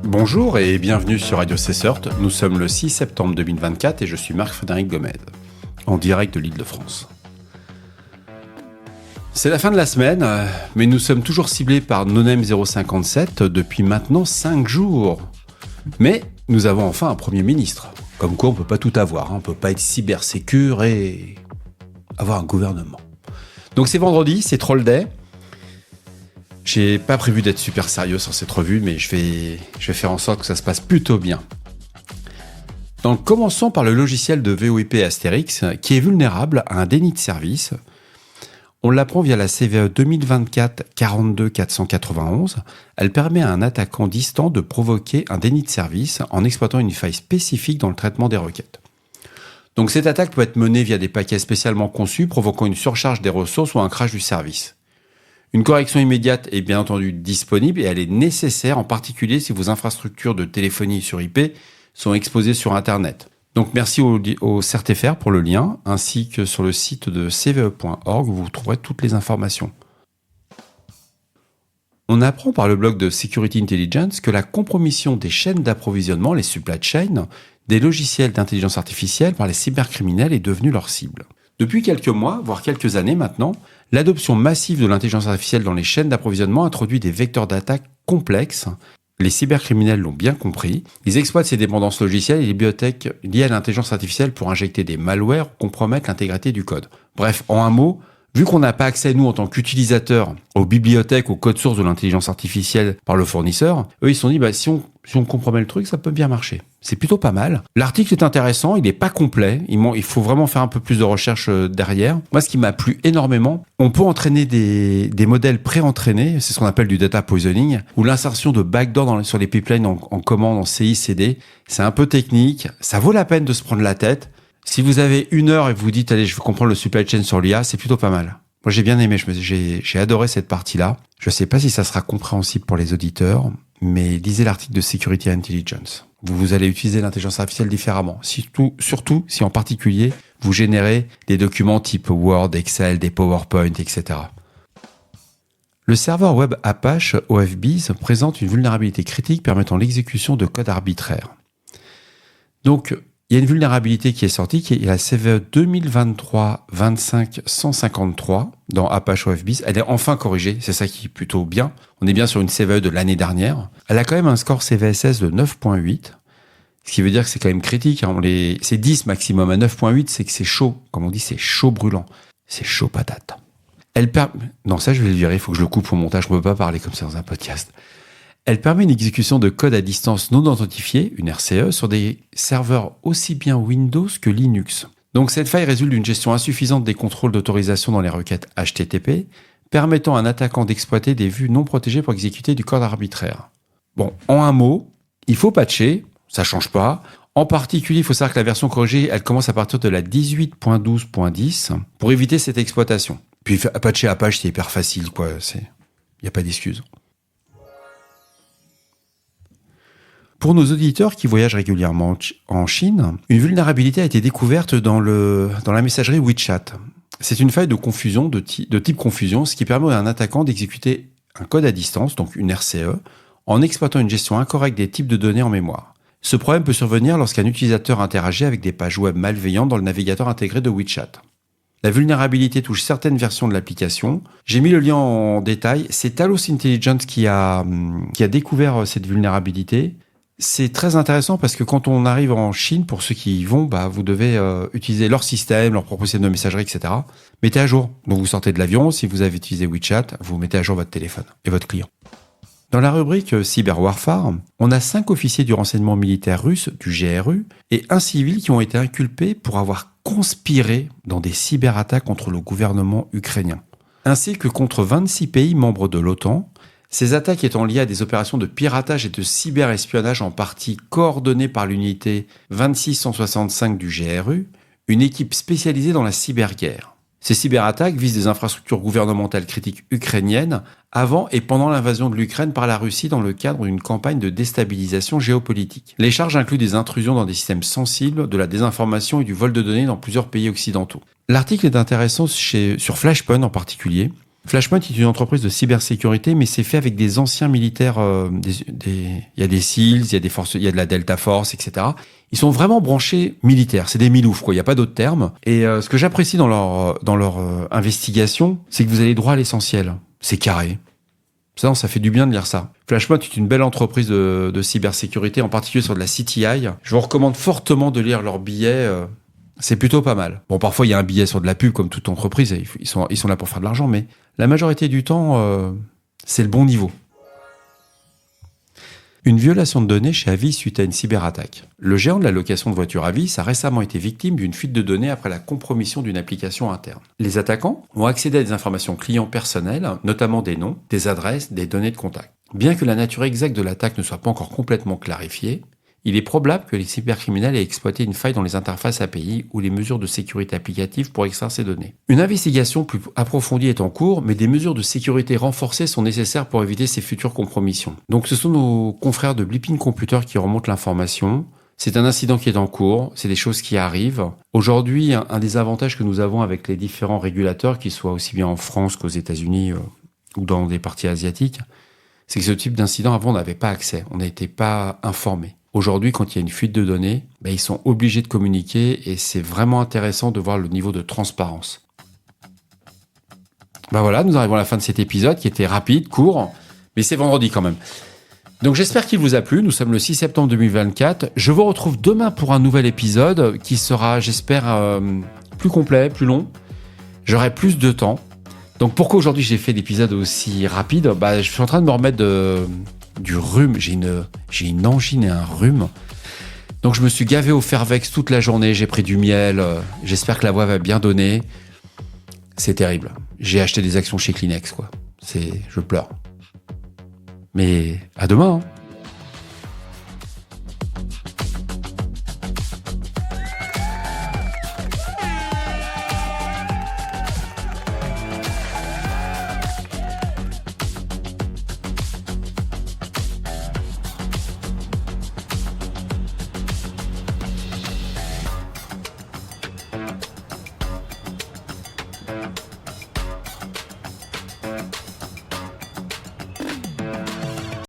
Bonjour et bienvenue sur Radio Cessert. Nous sommes le 6 septembre 2024 et je suis Marc-Frédéric Gomez, en direct de l'Île-de-France. C'est la fin de la semaine, mais nous sommes toujours ciblés par NoName 057 depuis maintenant 5 jours. Mais nous avons enfin un Premier ministre. Comme quoi on ne peut pas tout avoir, on ne peut pas être cybersécure et avoir un gouvernement. Donc c'est vendredi, c'est Troll Day. J'ai pas prévu d'être super sérieux sur cette revue, mais je vais faire en sorte que ça se passe plutôt bien. Donc commençons par le logiciel de VoIP Astérix, qui est vulnérable à un déni de service. On l'apprend via la CVE 2024-42-491. Elle permet à un attaquant distant de provoquer un déni de service en exploitant une faille spécifique dans le traitement des requêtes. Donc cette attaque peut être menée via des paquets spécialement conçus, provoquant une surcharge des ressources ou un crash du service. Une correction immédiate est bien entendu disponible et elle est nécessaire, en particulier si vos infrastructures de téléphonie sur IP sont exposées sur Internet. Donc merci au CERTFR pour le lien, ainsi que sur le site de cve.org où vous trouverez toutes les informations. On apprend par le blog de Security Intelligence que la compromission des chaînes d'approvisionnement, les supply chains, des logiciels d'intelligence artificielle par les cybercriminels est devenue leur cible. Depuis quelques mois, voire quelques années maintenant, l'adoption massive de l'intelligence artificielle dans les chaînes d'approvisionnement introduit des vecteurs d'attaque complexes. Les cybercriminels l'ont bien compris. Ils exploitent ces dépendances logicielles et les bibliothèques liées à l'intelligence artificielle pour injecter des malwares ou compromettre l'intégrité du code. Bref, en un mot, vu qu'on n'a pas accès, nous, en tant qu'utilisateurs, aux bibliothèques, au code source de l'intelligence artificielle par le fournisseur, eux, ils se sont dit, si on compromet le truc, ça peut bien marcher. C'est plutôt pas mal. L'article est intéressant, il n'est pas complet. Il faut vraiment faire un peu plus de recherche derrière. Moi, ce qui m'a plu énormément, on peut entraîner des modèles pré-entraînés, c'est ce qu'on appelle du data poisoning, ou l'insertion de backdoor sur les pipelines en commande, en CI/CD. C'est un peu technique, ça vaut la peine de se prendre la tête. Si vous avez 1 heure et vous vous dites, allez, je veux comprendre le supply chain sur l'IA, c'est plutôt pas mal. Moi, j'ai bien aimé, j'ai adoré cette partie-là. Je ne sais pas si ça sera compréhensible pour les auditeurs, mais lisez l'article de Security Intelligence. Vous allez utiliser l'intelligence artificielle différemment. Surtout si en particulier, vous générez des documents type Word, Excel, des PowerPoint, etc. Le serveur web Apache OFBees présente une vulnérabilité critique permettant l'exécution de code arbitraire. Donc, il y a une vulnérabilité qui est sortie, qui est la CVE 2023-25-153 dans Apache OFBees. Elle est enfin corrigée, c'est ça qui est plutôt bien. On est bien sur une CVE de l'année dernière. Elle a quand même un score CVSS de 9.8, ce qui veut dire que c'est quand même critique. C'est 10 maximum. À 9.8, c'est que c'est chaud. Comme on dit, c'est chaud brûlant. C'est chaud patate. Non, ça je vais le virer, il faut que je le coupe au montage. Je ne peux pas parler comme ça dans un podcast. Elle permet une exécution de code à distance non authentifiée, une RCE, sur des serveurs aussi bien Windows que Linux. Donc cette faille résulte d'une gestion insuffisante des contrôles d'autorisation dans les requêtes HTTP, permettant à un attaquant d'exploiter des vues non protégées pour exécuter du code arbitraire. Bon, en un mot, il faut patcher, ça change pas. En particulier, il faut savoir que la version corrigée, elle commence à partir de la 18.12.10 pour éviter cette exploitation. Puis patcher Apache, c'est hyper facile, quoi. Il n'y a pas d'excuse. Pour nos auditeurs qui voyagent régulièrement en Chine, une vulnérabilité a été découverte dans la messagerie WeChat. C'est une faille de confusion, de type confusion, ce qui permet à un attaquant d'exécuter un code à distance, donc une RCE, en exploitant une gestion incorrecte des types de données en mémoire. Ce problème peut survenir lorsqu'un utilisateur interagit avec des pages web malveillantes dans le navigateur intégré de WeChat. La vulnérabilité touche certaines versions de l'application. J'ai mis le lien en détail. C'est Talos Intelligence qui a découvert cette vulnérabilité. C'est très intéressant parce que quand on arrive en Chine, pour ceux qui y vont, vous devez utiliser leur système, leur propre système de messagerie, etc. Mettez à jour. Donc vous sortez de l'avion, si vous avez utilisé WeChat, vous mettez à jour votre téléphone et votre client. Dans la rubrique Cyber Warfare, on a 5 officiers du renseignement militaire russe, du GRU, et un civil qui ont été inculpés pour avoir conspiré dans des cyberattaques contre le gouvernement ukrainien, ainsi que contre 26 pays membres de l'OTAN. Ces attaques étant liées à des opérations de piratage et de cyberespionnage en partie coordonnées par l'unité 26165 du GRU, une équipe spécialisée dans la cyberguerre. Ces cyberattaques visent des infrastructures gouvernementales critiques ukrainiennes avant et pendant l'invasion de l'Ukraine par la Russie dans le cadre d'une campagne de déstabilisation géopolitique. Les charges incluent des intrusions dans des systèmes sensibles, de la désinformation et du vol de données dans plusieurs pays occidentaux. L'article est intéressant sur Flashpoint en particulier, Flashpoint est une entreprise de cybersécurité, mais c'est fait avec des anciens militaires. Il y a des SEALs, il y a des forces, il y a de la Delta Force, etc. Ils sont vraiment branchés militaires. C'est des miloufs, quoi. Il n'y a pas d'autre terme. Et ce que j'apprécie dans leur investigation, c'est que vous allez droit à l'essentiel. C'est carré. Ça fait du bien de lire ça. Flashpoint est une belle entreprise de cybersécurité, en particulier sur de la CTI. Je vous recommande fortement de lire leurs billets. C'est plutôt pas mal. Bon, parfois, il y a un billet sur de la pub, comme toute entreprise. Ils sont là pour faire de l'argent, mais la majorité du temps, c'est le bon niveau. Une violation de données chez Avis suite à une cyberattaque. Le géant de la location de voitures Avis a récemment été victime d'une fuite de données après la compromission d'une application interne. Les attaquants ont accédé à des informations clients personnelles, notamment des noms, des adresses, des données de contact. Bien que la nature exacte de l'attaque ne soit pas encore complètement clarifiée, il est probable que les cybercriminels aient exploité une faille dans les interfaces API ou les mesures de sécurité applicatives pour extraire ces données. Une investigation plus approfondie est en cours, mais des mesures de sécurité renforcées sont nécessaires pour éviter ces futures compromissions. Donc ce sont nos confrères de Blipping Computer qui remontent l'information. C'est un incident qui est en cours, c'est des choses qui arrivent. Aujourd'hui, un des avantages que nous avons avec les différents régulateurs, qu'ils soient aussi bien en France qu'aux États-Unis ou dans des parties asiatiques, c'est que ce type d'incident, avant, on n'avait pas accès, on n'était pas informé. Aujourd'hui, quand il y a une fuite de données, ils sont obligés de communiquer et c'est vraiment intéressant de voir le niveau de transparence. Voilà, nous arrivons à la fin de cet épisode qui était rapide, court, mais c'est vendredi quand même. Donc j'espère qu'il vous a plu, nous sommes le 6 septembre 2024. Je vous retrouve demain pour un nouvel épisode qui sera, j'espère, plus complet, plus long. J'aurai plus de temps. Donc pourquoi aujourd'hui j'ai fait l'épisode aussi rapide ? Je suis en train de me remettre du rhume, j'ai une angine et un rhume. Donc je me suis gavé au Fervex toute la journée, j'ai pris du miel, j'espère que la voix va bien donner. C'est terrible. J'ai acheté des actions chez Kleenex, quoi. Je pleure. Mais à demain, hein.